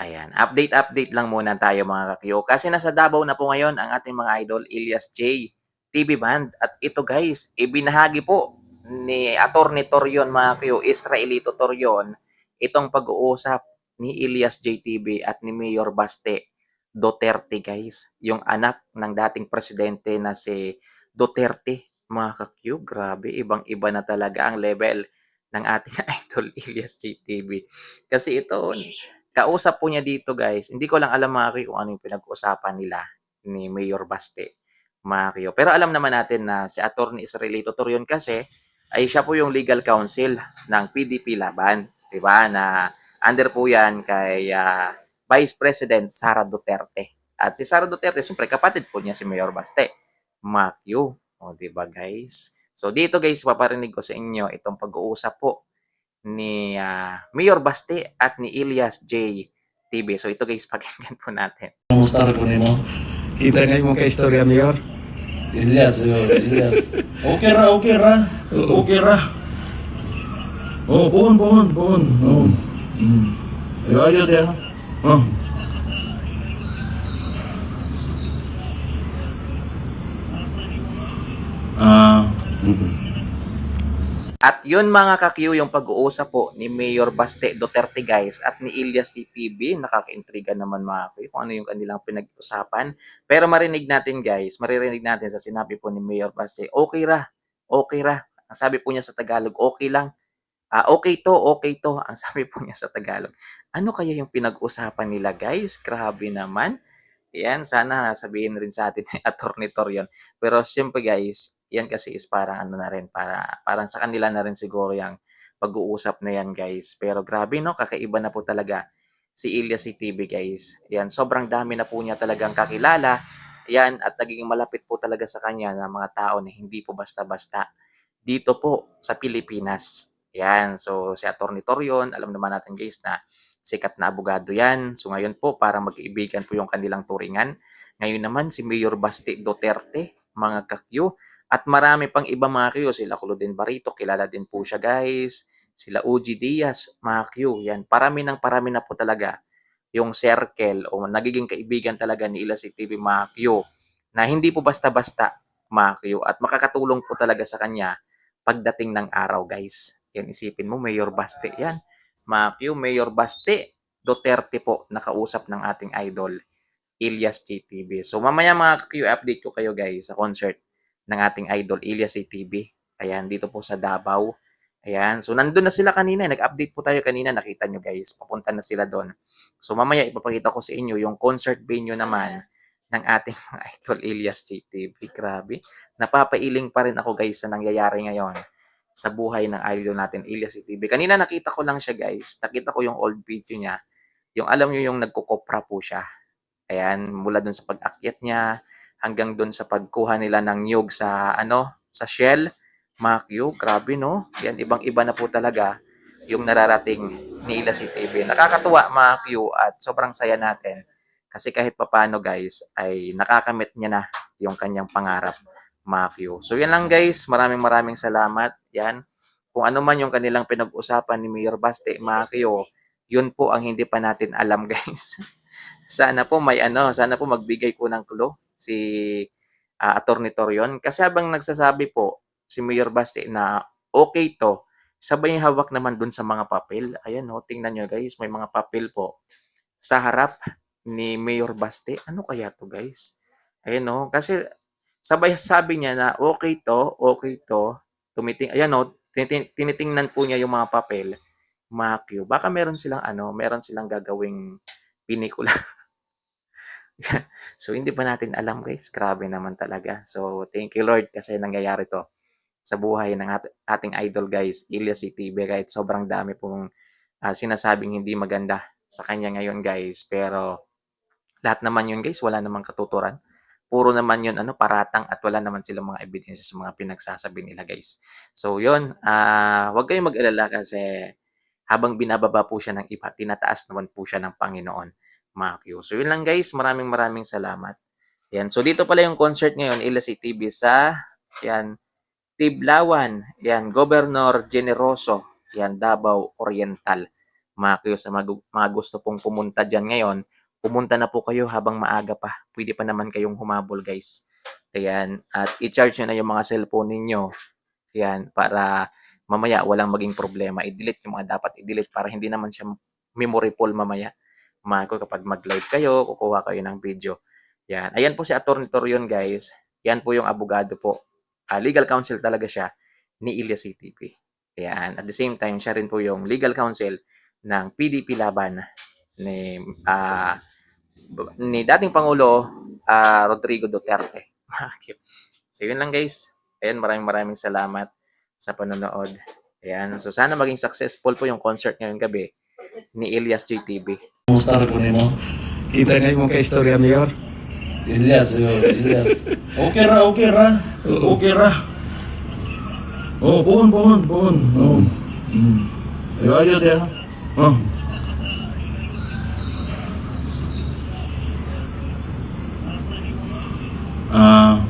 Ayan, update lang muna tayo mga ka-Q. Kasi nasa Davao na po ngayon ang ating mga idol Elias J. TV Band. At ito guys, ibinahagi po ni Attorney Torion mga Q, Israelito Torion, itong pag-uusap ni Elias J. TV at ni Mayor Baste Duterte guys. Yung anak ng dating presidente na si Duterte. Mga ka-Q, grabe, ibang-iba na talaga ang level ng ating idol Elias J. TV. Kasi ito, kausap po niya dito guys, hindi ko lang alam Maki kung ano yung pinag-uusapan nila ni Mayor Baste, Maki. Pero alam naman natin na si Attorney Israelito Torion kasi ay siya po yung legal counsel ng PDP Laban, 'di ba? Na under po 'yan kay Vice President Sara Duterte. At si Sara Duterte, siyempre kapatid po niya si Mayor Baste, Maki. O, 'di ba guys? So dito guys, paparinig ko sa inyo itong pag-uusap po ni Mayor Baste at ni Elias J. TV. So ito guys, pakinggan po natin. Kamusta ko nimo? Kita nga mo ka istorya, Mayor. Ilyas, Ilyas. Okay ra, okay ra. Okay ra. Oh, pohon. Oh. Ayo dia. Oh. Ah, At yun mga ka-Q, yung pag-uusap po ni Mayor Baste Duterte guys at ni Elias CTV. Nakaka-intriga naman mga Q kung ano yung kanilang pinag-usapan. Pero maririnig natin sa sinabi po ni Mayor Baste, okay ra. Ang sabi po niya sa Tagalog, okay lang. Okay to, ang sabi po niya sa Tagalog. Ano kaya yung pinag-usapan nila guys? Grabe naman. Yan, sana sabihin rin sa atin ni Attorney Torion. Pero siyempre guys, yan kasi is parang ano na rin, parang sa kanila na rin siguro yung pag-uusap na yan guys. Pero grabe no, kakaiba na po talaga si Ilya CTV guys. Yan, sobrang dami na po niya talagang kakilala. Yan, at naging malapit po talaga sa kanya ng mga tao na hindi po basta-basta dito po sa Pilipinas. Yan, so si Attorney Torion, alam naman natin guys na sikat na abogado yan. So ngayon po, para magkaibigan po yung kanilang turingan. Ngayon naman, si Mayor Baste Duterte, mga kakyo. At marami pang iba mga kakyo. Sila Claudine Barito, kilala din po siya guys. Sila Uji Diaz, mga kakyo. Yan, parami na po talaga yung circle o nagiging kaibigan talaga ni Ila si TV mga kakyo. Na hindi po basta-basta mga kakyo. At makakatulong po talaga sa kanya pagdating ng araw guys. Yan, isipin mo, Mayor Baste yan. Mga Mayor Baste Duterte po nakausap ng ating idol Ilyas JTV. So mamaya mga Q, update ko kayo guys sa concert ng ating idol Ilyas JTV. Ayan, dito po sa Davao. Ayan, so nandun na sila kanina. Nag-update po tayo kanina. Nakita nyo guys, papunta na sila doon. So mamaya ipapakita ko sa inyo yung concert venue naman ng ating idol Ilyas JTV. Grabe. Napapailing pa rin ako guys sa nangyayari ngayon sa buhay ng idol natin, Elias TV. Kanina nakita ko lang siya guys. Nakita ko yung old video niya. Yung alam nyo yung nagkukopra po siya. Ayan, mula dun sa pag-akyat niya hanggang dun sa pagkuha nila ng nyug sa sa shell. Mga Q, grabe no? Yan, ibang-iba na po talaga yung nararating ni Elias TV. Nakakatuwa mga Q at sobrang saya natin. Kasi kahit papano guys ay nakakamit niya na yung kanyang pangarap. Makyo. So yan lang guys, maraming salamat. Yan. Kung ano man yung kanilang pinag-usapan ni Mayor Baste, Makyo, yun po ang hindi pa natin alam guys. Sana po sana po magbigay po ng clue si Attorney Torion. Kasi habang nagsasabi po si Mayor Baste na okay to, sabay hawak naman dun sa mga papel. Ayan o, tingnan nyo guys, may mga papel po sa harap ni Mayor Baste. Ano kaya to guys? Ayan o, kasi sabay sabi niya na okay to. Ayan o, tinitingnan po niya yung mga papel. Makyo. Baka meron silang gagawing pinikula. So hindi pa natin alam guys. Grabe naman talaga. So thank you Lord kasi nangyayari to sa buhay ng ating idol guys, Ilya CTV. Kahit sobrang dami pong sinasabing hindi maganda sa kanya ngayon guys. Pero lahat naman yun guys, wala namang katuturan. Puro naman yun paratang at wala naman silang mga ebidensya sa mga pinagsasabi nila guys. So yun, wag kayong mag-alala kasi habang binababa po siya ng iba, tinataas naman po siya ng Panginoon, mga Q. So yun lang guys, maraming salamat. Yan. So dito pala yung concert ngayon, Ilasi TV sa yan, Tiblawan, yan, Governor Generoso, yan, Davao Oriental. mga kayo, sa mga gusto pong pumunta dyan ngayon, pumunta na po kayo habang maaga pa. Pwede pa naman kayong humabol, guys. Ayan. At i-charge nyo na yung mga cellphone ninyo. Ayan. Para mamaya walang maging problema. I-delete yung mga dapat i-delete para hindi naman siya memory full mamaya. Mga ko, kapag mag-live kayo, kukuha kayo ng video. Yan. Ayan po si Atty. Torion, guys. Yan po yung abogado po. Legal counsel talaga siya ni Ilyas CTP. Ayan. At the same time, siya rin po yung legal counsel ng PDP laban ni dating Pangulo Rodrigo Duterte. So yun lang, guys. Ayan, maraming salamat sa panonood. Ayan. So sana maging successful po yung concert ngayong gabi ni Ilyas JTV. Kumusta rin po mo? Kita ngayon mo kay istorya, Mayor. Ilyas, Ilyas. Okay ra. Okay ra. Oh, pohon. Oh. Ayo dia. Oh. Ah.